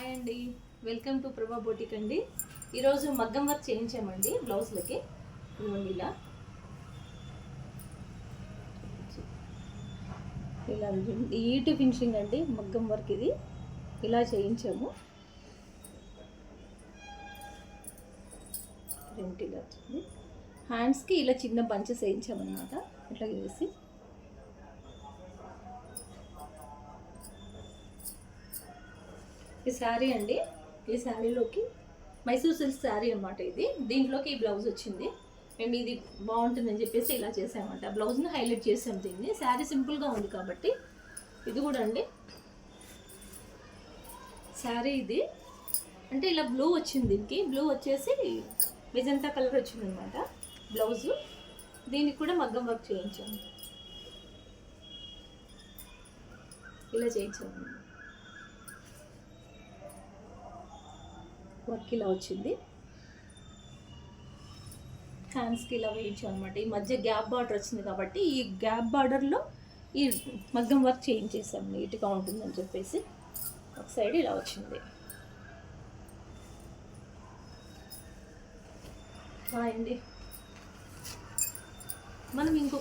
Hi అండి, welcome to ప్రభా boutique అండి. ఈరోజు మగ్గం వర్క్ చేయించామండి బ్లౌజ్లకి. ఇదిగోండి ఇలా ఇలా నీట్ ఫినిషింగ్ అండి మగ్గం వర్క్. ఇది ఇలా చేయించాము. ప్రింట్ ఇలా వచ్చింది. హ్యాండ్స్కి ఇలా చిన్న బంచెస్ వేయించామన్నమాట. ఇట్లా చేసి ఈ శారీ అండి, ఈ శారీలోకి మైసూర్ సిల్క్ శారీ అనమాట ఇది. దీంట్లోకి ఈ బ్లౌజ్ వచ్చింది. మేము ఇది బాగుంటుందని చెప్పేసి ఇలా చేసామన్నమాట. బ్లౌజ్ని హైలైట్ చేసాం. దీన్ని శారీ సింపుల్గా ఉంది కాబట్టి ఇది కూడా అండి శారీ ఇది అంటే ఇలా బ్లూ వచ్చింది. దీనికి బ్లూ వచ్చేసి మెజంతా కలర్ వచ్చింది అనమాట బ్లౌజు. దీనికి కూడా మగ్గం వర్క్ చేయించాము. ఇలా చేయించాము. వర్క్ ఇలా వచ్చింది. హ్యాండ్స్కి ఇలా వేయించాం అనమాట. ఈ మధ్య గ్యాప్ బార్డర్ వచ్చింది కాబట్టి ఈ గ్యాప్ బార్డర్లో ఈ మగ్గం వర్క్ చేయించేసాం. నీట్గా ఉంటుందని చెప్పేసి ఒక సైడ్ ఇలా వచ్చింది. అండి మనం ఇంకో